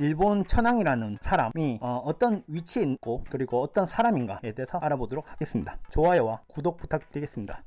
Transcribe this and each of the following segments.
일본 천황이라는 사람이 어떤 위치에 있고 그리고 어떤 사람인가에 대해서 알아보도록 하겠습니다. 좋아요와 구독 부탁드리겠습니다.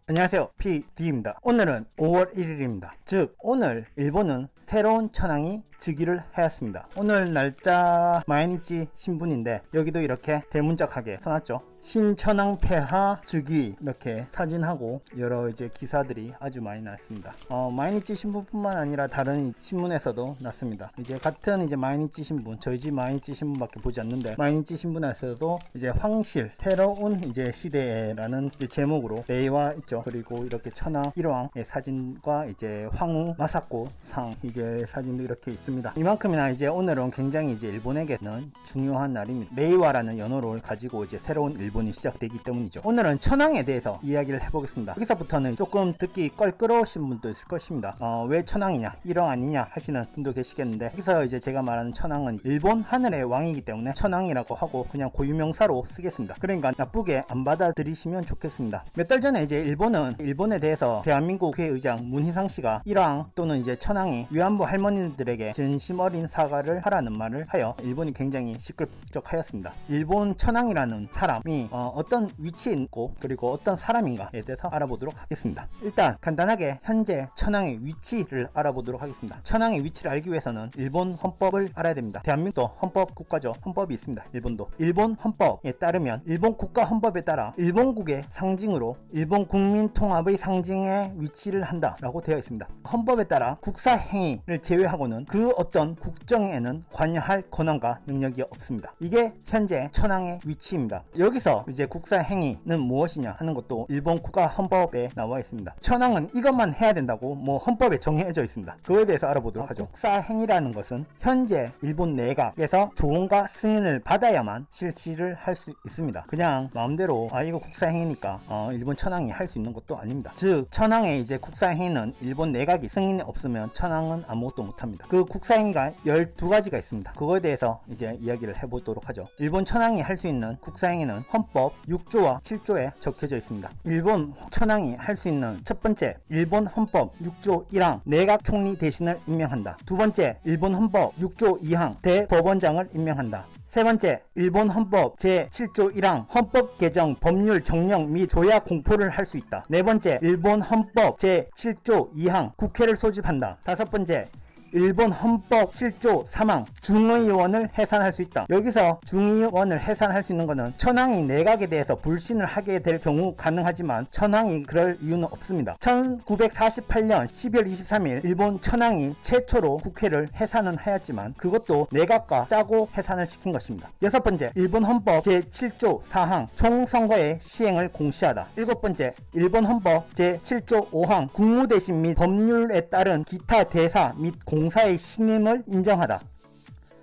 안녕하세요, PD입니다. 오늘은 5월 1일입니다. 즉 오늘 일본은 새로운 천황이 즉위를 하였습니다. 오늘 날짜 마이니치 신문인데 여기도 이렇게 대문짝하게 써놨죠. 신천황 폐하 즉위, 이렇게 사진하고 여러 이제 기사들이 아주 많이 났습니다. 마이니치 신문뿐만 아니라 다른 신문에서도 났습니다. 이제 같은 이제 마이니치 신문, 저희 집 마이니치 신문밖에 보지 않는데 마이니치 신문에서도 이제 황실 새로운 이제 시대라는 이제 제목으로 메이와 있죠. 그리고 이렇게 천황 일왕의 사진과 이제 황후 마사코 상 이제 사진도 이렇게 있습니다. 이만큼이나 이제 오늘은 굉장히 이제 일본에게는 중요한 날입니다. 메이와라는 연호를 가지고 이제 새로운 일본이 시작되기 때문이죠. 오늘은 천황에 대해서 이야기를 해보겠습니다. 여기서부터는 조금 듣기 껄끄러우신 분도 있을 것입니다. 왜 천황이냐, 일왕 아니냐 하시는 분도 계시겠는데, 여기서 이제 제가 말하는 천황은 일본 하늘의 왕이기 때문에 천황이라고 하고 그냥 고유명사로 쓰겠습니다. 그러니까 나쁘게 안 받아들이시면 좋겠습니다. 몇 달 전에 이제 일본에 대해서 대한민국 국회의장 문희상 씨가 일왕 또는 이제 천황이 위안부 할머니들에게 진심 어린 사과를 하라는 말을 하여 일본이 굉장히 시끌벅적하였습니다. 일본 천황이라는 사람이 어떤 위치에 있고 그리고 어떤 사람인가에 대해서 알아보도록 하겠습니다. 일단 간단하게 현재 천황의 위치를 알아보도록 하겠습니다. 천황의 위치를 알기 위해서는 일본 헌법을 알아야 됩니다. 대한민국도 헌법 국가죠. 헌법이 있습니다. 일본도. 일본 헌법에 따르면 일본 국가 헌법에 따라 일본국의 상징으로 일본 국민 통합의 상징에 위치를 한다라고 되어 있습니다. 헌법에 따라 국사행위를 제외하고는 그 어떤 국정에는 관여할 권한과 능력이 없습니다. 이게 현재 천황의 위치입니다. 여기서 이제 국사행위는 무엇이냐 하는 것도 일본 국가 헌법에 나와 있습니다. 천황은 이것만 해야 된다고 헌법에 정해져 있습니다. 그거에 대해서 알아보도록 하죠. 국사행위라는 것은 현재 일본 내각에서 조언과 승인을 받아야만 실시를 할 수 있습니다. 그냥 마음대로 이거 국사행위니까 일본 천황이 할 수 있는 것도 아닙니다. 즉 천황의 이제 국사행위는 일본 내각이 승인이 없으면 천황은 아무것도 못합니다. 그 국사행위가 12가지가 있습니다. 그거에 대해서 이제 이야기를 해보도록 하죠. 일본 천황이 할 수 있는 국사행위는 헌법 6조와 7조에 적혀져 있습니다. 일본 천황이 할 수 있는 첫 번째, 일본 헌법 6조 1항 내각 총리 대신을 임명한다. 두 번째, 일본 헌법 6조 2항 대법원장을 임명한다. 세 번째, 일본 헌법 제7조 1항 헌법 개정 법률 정령 및 조약 공포를 할 수 있다. 네 번째, 일본 헌법 제7조 2항 국회를 소집한다. 다섯 번째, 일본 헌법 7조 3항 중의원을 해산할 수 있다. 여기서 중의원을 해산할 수 있는 것은 천황이 내각에 대해서 불신을 하게 될 경우 가능하지만 천황이 그럴 이유는 없습니다. 1948년 12월 23일 일본 천황이 최초로 국회를 해산은 하였지만 그것도 내각과 짜고 해산을 시킨 것입니다. 여섯 번째, 일본 헌법 제7조 4항 총선거의 시행을 공시하다. 일곱 번째, 일본 헌법 제7조 5항 국무대신 및 법률에 따른 기타 대사 및 공사의 신임을 인정하다.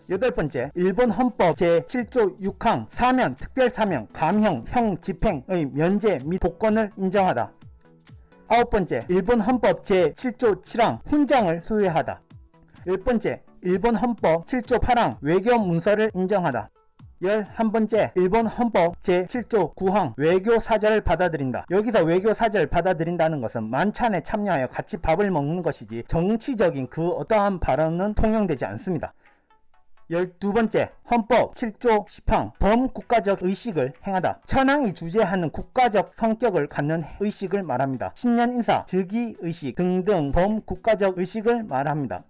여덟 번째, 일본 헌법 제7조 6항 사면, 특별사면, 감형, 형 집행의 면제 및 복권을 인정하다. 아홉 번째, 일본 헌법 제7조 7항 훈장을 수여하다. 열 번째, 일본 헌법 7조 8항 외교 문서를 인정하다. 11번째, 일본 헌법 제7조 9항 외교 사절을 받아들인다. 여기서 외교 사절을 받아들인다는 것은 만찬에 참여하여 같이 밥을 먹는 것이지 정치적인 그 어떠한 발언은 통용되지 않습니다. 12번째, 헌법 7조 10항 범국가적 의식을 행하다. 천황이 주재하는 국가적 성격을 갖는 의식을 말합니다. 신년 인사, 즉위 의식 등등 범국가적 의식을 말합니다.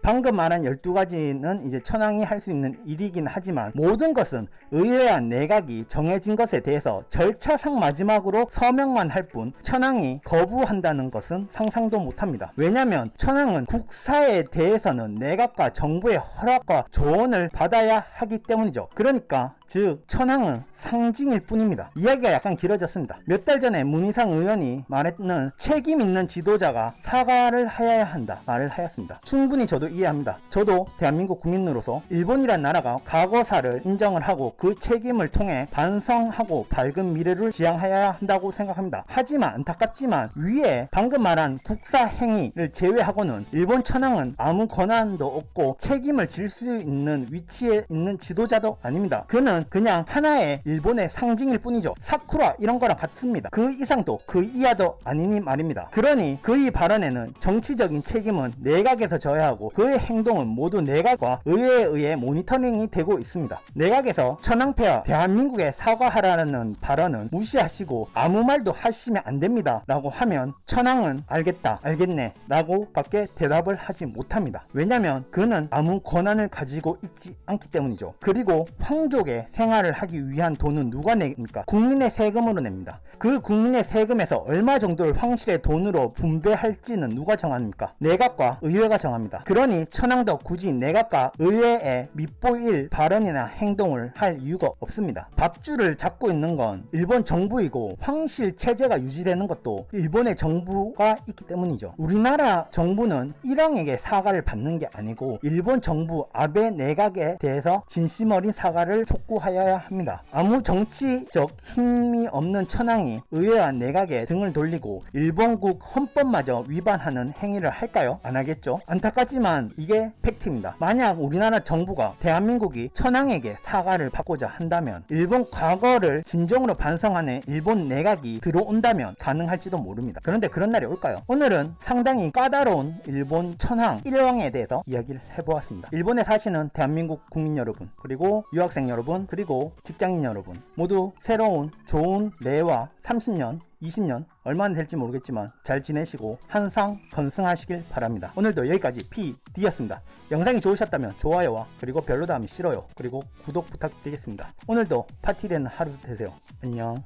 방금 말한 12가지는 이제 천황이 할 수 있는 일이긴 하지만 모든 것은 의회와 내각이 정해진 것에 대해서 절차상 마지막으로 서명만 할 뿐 천황이 거부한다는 것은 상상도 못합니다. 왜냐하면 천황은 국사에 대해서는 내각과 정부의 허락과 조언을 받아야 하기 때문이죠. 그러니까 즉 천황은 상징일 뿐입니다. 이야기가 약간 길어졌습니다. 몇 달 전에 문희상 의원이 말했는 책임 있는 지도자가 사과를 해야 한다 말을 하였습니다. 충분히 저도 이해합니다. 저도 대한민국 국민으로서 일본이란 나라가 과거사를 인정을 하고 그 책임을 통해 반성하고 밝은 미래를 지향해야 한다고 생각합니다. 하지만 안타깝지만 위에 방금 말한 국사행위를 제외하고는 일본 천황은 아무 권한도 없고 책임을 질 수 있는 위치에 있는 지도자도 아닙니다. 그는 이거는 그냥 하나의 일본의 상징일 뿐이죠. 사쿠라 이런 거랑 같습니다. 그 이상도 그 이하도 아니니 말입니다. 그러니 그의 발언에는 정치적인 책임은 내각에서 져야 하고 그의 행동은 모두 내각과 의회에 의해 모니터링이 되고 있습니다. 내각에서 천황폐하 대한민국에 사과하라는 발언은 무시하시고 아무 말도 하시면 안 됩니다 라고 하면 천황은 알겠다 알겠네 라고 밖에 대답을 하지 못합니다. 왜냐면 그는 아무 권한을 가지고 있지 않기 때문이죠. 그리고 황족의 생활을 하기 위한 돈은 누가 냅니까? 국민의 세금으로 냅니다. 그 국민의 세금에서 얼마 정도를 황실의 돈으로 분배할지는 누가 정합니까? 내각과 의회가 정합니다. 그러니 천황도 굳이 내각과 의회에 밑보일 발언이나 행동을 할 이유가 없습니다. 밥줄을 잡고 있는 건 일본 정부이고 황실 체제가 유지되는 것도 일본의 정부가 있기 때문이죠. 우리나라 정부는 일왕에게 사과를 받는 게 아니고 일본 정부 아베 내각에 대해서 진심 어린 사과를 촉구하여야 합니다. 아무 정치적 힘이 없는 천황이 의회와 내각에 등을 돌리고 일본국 헌법마저 위반하는 행위를 할까요? 안 하겠죠. 안타깝지만 이게 팩트입니다. 만약 우리나라 정부가 대한민국이 천황에게 사과를 받고자 한다면 일본 과거를 진정으로 반성하는 일본 내각이 들어온다면 가능할지도 모릅니다. 그런데 그런 날이 올까요? 오늘은 상당히 까다로운 일본 천황 일왕에 대해서 이야기를 해보았습니다. 일본에 사시는 대한민국 국민 여러분, 그리고 유학생 여러분, 그리고 직장인 여러분 모두 새로운 좋은 매와 30년 20년 얼마나 될지 모르겠지만 잘 지내시고 항상 건승하시길 바랍니다. 오늘도 여기까지 PD였습니다. 영상이 좋으셨다면 좋아요와 그리고 별로다 하면 싫어요, 그리고 구독 부탁드리겠습니다. 오늘도 파티되는 하루 되세요. 안녕.